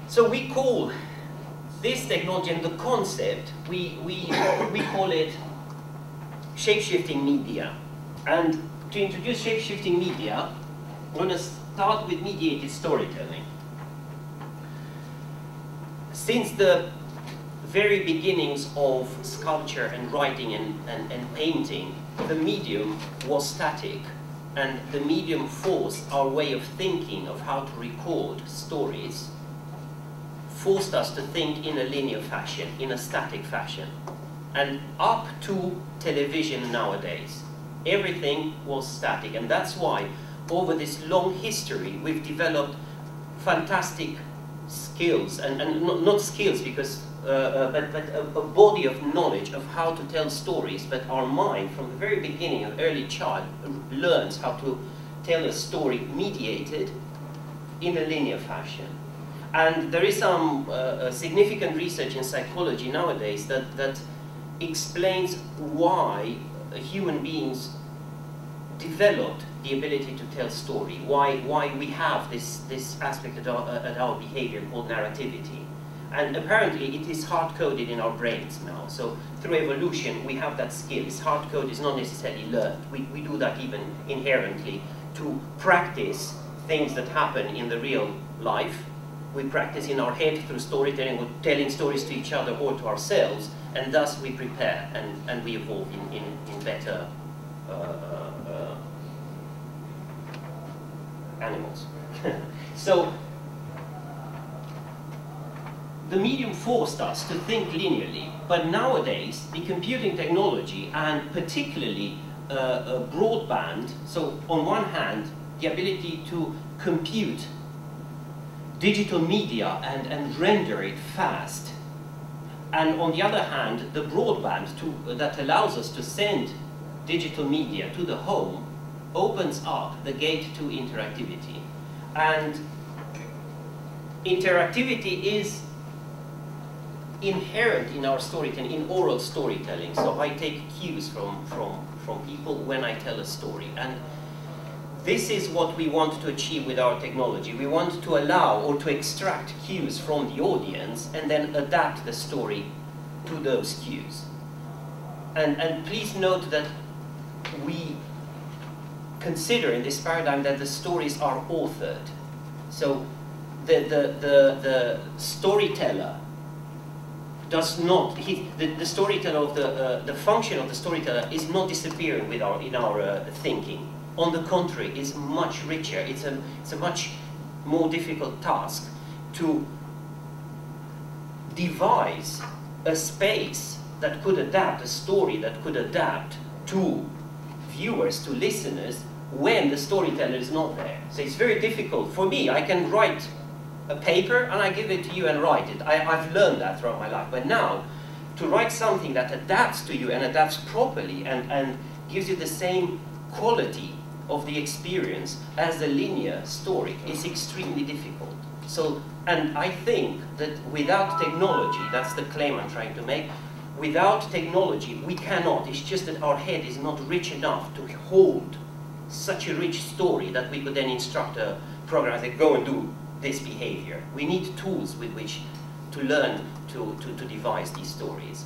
So we call this technology and the concept, we call it shape-shifting media. And to introduce shape-shifting media, I'm going to start with mediated storytelling. Since the very beginnings of sculpture and writing and painting, the medium was static, and the medium forced our way of thinking of how to record stories, forced us to think in a linear fashion, in a static fashion. And up to television nowadays, everything was static, and that's why over this long history we've developed fantastic skills, and not skills because but a body of knowledge of how to tell stories. But our mind, from the very beginning, an early child, learns how to tell a story mediated in a linear fashion. And there is some significant research in psychology nowadays that explains why human beings developed the ability to tell story, why we have this aspect of our behavior called narrativity. And apparently it is hard-coded in our brains now. So through evolution we have that skill. It's hard-coded, it's not necessarily learned. We do that even inherently to practice things that happen in the real life. We practice in our head through storytelling, or telling stories to each other or to ourselves, and thus we prepare and we evolve in better animals. So the medium forced us to think linearly, but nowadays the computing technology, and particularly broadband, so on one hand the ability to compute digital media and render it fast, and on the other hand the broadband that allows us to send digital media to the home, opens up the gate to interactivity. And interactivity is inherent in our storytelling, in oral storytelling. So I take cues from people when I tell a story. And this is what we want to achieve with our technology. We want to allow or to extract cues from the audience and then adapt the story to those cues. And please note that we consider in this paradigm that the stories are authored. So the storyteller does not, the storyteller of the function of the storyteller is not disappearing in our thinking. On the contrary, it's much richer. It's a much more difficult task to devise a space that could adapt, a story that could adapt to viewers, to listeners, when the storyteller is not there. So it's very difficult. For me, I can write a paper and I give it to you and write it. I've learned that throughout my life. But now, to write something that adapts to you and adapts properly and gives you the same quality of the experience as a linear story is extremely difficult. So, and I think that without technology, that's the claim I'm trying to make, without technology we cannot. It's just that our head is not rich enough to hold such a rich story that we could then instruct a program that go and do this behavior. We need tools with which to learn to devise these stories.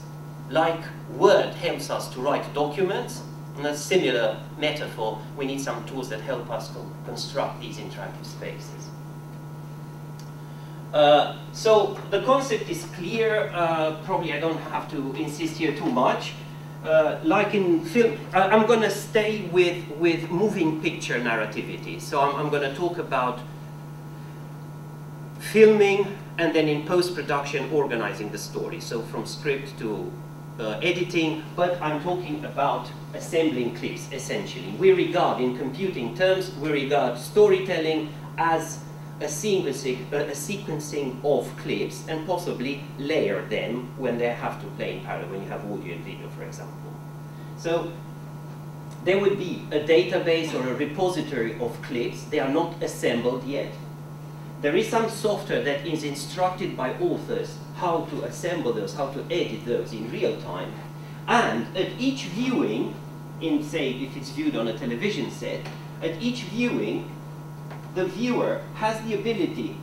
Like Word helps us to write documents, and a similar metaphor, we need some tools that help us construct these interactive spaces. So the concept is clear. Probably I don't have to insist here too much. Like in film, I'm going to stay with moving picture narrativity. So I'm going to talk about filming and then in post-production organizing the story. So from script to editing, but I'm talking about assembling clips, essentially. We regard, in computing terms, we regard storytelling as a sequencing of clips and possibly layer them when they have to play in parallel, when you have audio and video, for example. So there would be a database or a repository of clips. They are not assembled yet. There is some software that is instructed by authors how to assemble those, how to edit those in real time. And at each viewing, in say if it's viewed on a television set, at each viewing the viewer has the ability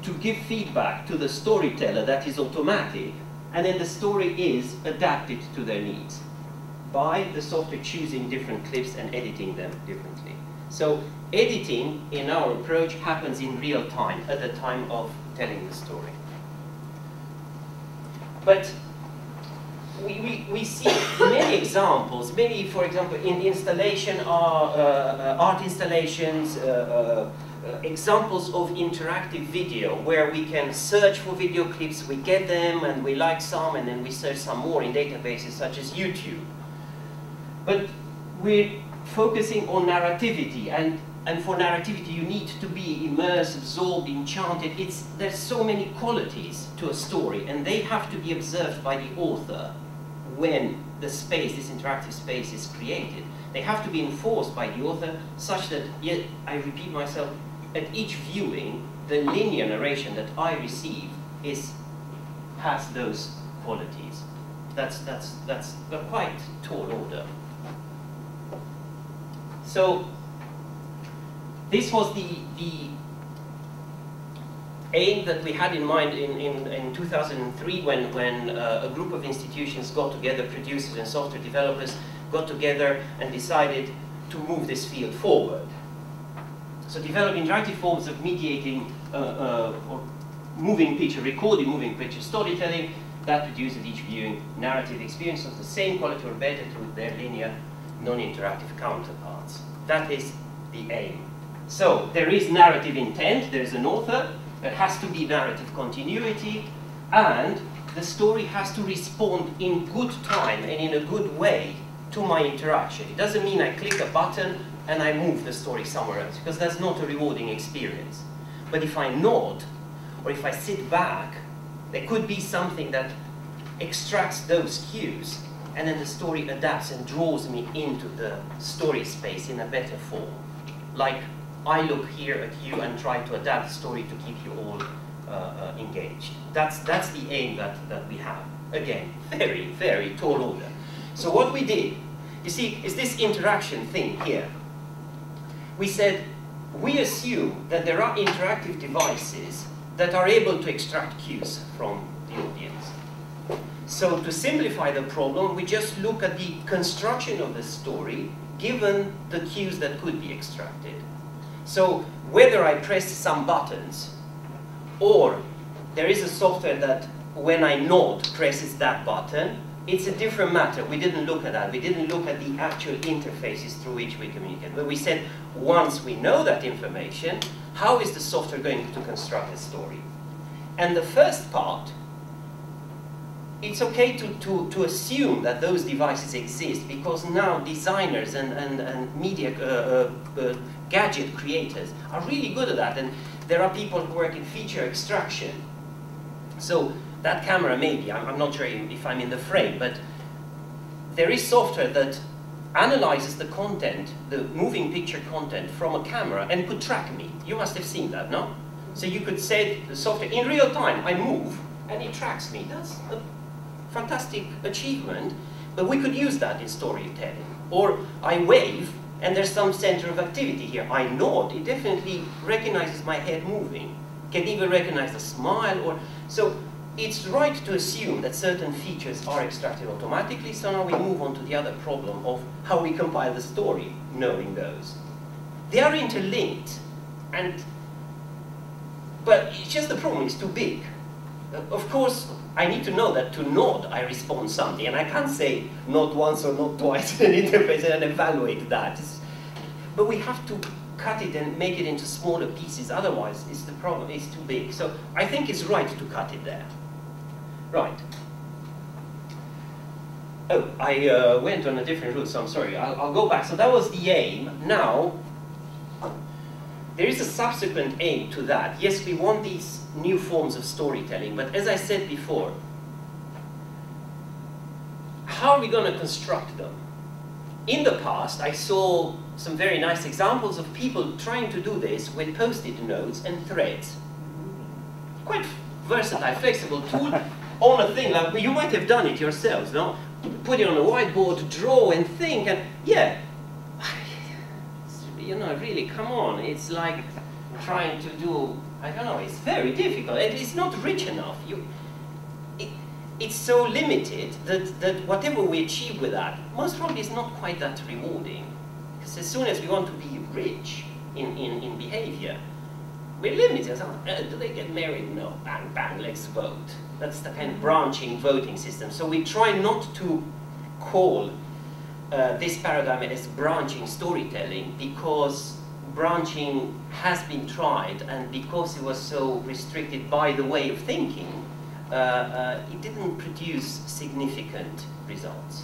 to give feedback to the storyteller that is automatic, and then the story is adapted to their needs by the software choosing different clips and editing them differently. So editing in our approach happens in real time, at the time of telling the story. But we see many examples, many, for example, in installation, art installations, examples of interactive video where we can search for video clips, we get them and we like some, and then we search some more in databases such as YouTube. But we're focusing on narrativity, and for narrativity you need to be immersed, absorbed, enchanted. There's so many qualities to a story, and they have to be observed by the author when the space, this interactive space, is created. They have to be enforced by the author such that, yet I repeat myself, at each viewing, the linear narration that I receive has those qualities. That's a quite tall order. So this was the aim that we had in mind in 2003 when a group of institutions got together, producers and software developers got together and decided to move this field forward. So develop interactive forms of mediating or moving picture, recording moving picture storytelling that produce at each viewing narrative experience of the same quality or better to their linear, non-interactive counterparts. That is the aim. So there is narrative intent, there is an author, there has to be narrative continuity, and the story has to respond in good time and in a good way to my interaction. It doesn't mean I click a button and I move the story somewhere else, because that's not a rewarding experience. But if I nod, or if I sit back, there could be something that extracts those cues, and then the story adapts and draws me into the story space in a better form. Like I look here at you and try to adapt the story to keep you all engaged. That's the aim that we have. Again, very, very tall order. So what we did, you see, is this interaction thing here. We said, we assume that there are interactive devices that are able to extract cues from the audience. So to simplify the problem, we just look at the construction of the story given the cues that could be extracted. So whether I press some buttons, or there is a software that when I nod presses that button, it's a different matter. We didn't look at that. We didn't look at the actual interfaces through which we communicate. But we said, once we know that information, how is the software going to construct a story? And the first part, it's okay to assume that those devices exist, because now designers and media gadget creators are really good at that, and there are people who work in feature extraction. So that camera maybe, I'm not sure if I'm in the frame, but there is software that analyzes the content, the moving picture content from a camera, and could track me. You must have seen that, no? So you could say the software, in real time, I move, and it tracks me. That's a fantastic achievement, but we could use that in storytelling. Or I wave, and there's some center of activity here. I nod, it definitely recognizes my head moving. Can even recognize the smile, or so it's right to assume that certain features are extracted automatically. So now we move on to the other problem of how we compile the story, knowing those. They are interlinked, but it's just the problem is too big. Of course, I need to know that to nod, I respond something, and I can't say not once or not twice in an interface and evaluate that. But we have to cut it and make it into smaller pieces, otherwise the problem is too big. So I think it's right to cut it there. Right. Oh, I went on a different route, so I'm sorry. I'll go back. So that was the aim. Now, there is a subsequent aim to that. Yes, we want these new forms of storytelling, but as I said before, how are we going to construct them? In the past, I saw some very nice examples of people trying to do this with post-it notes and threads. Quite versatile, flexible tool on a thing, like you might have done it yourselves, no? Put it on a whiteboard, draw and think, and yeah, you know, really, come on, it's like trying to do, I don't know, it's very difficult. It's not rich enough. It's so limited that whatever we achieve with that, most probably is not quite that rewarding. Because as soon as we want to be rich in behavior, we're limited. Do they get married? No. Bang, bang, let's vote. That's the kind of branching voting system. So we try not to call this paradigm as branching storytelling, because branching has been tried, and because it was so restricted by the way of thinking, it didn't produce significant results.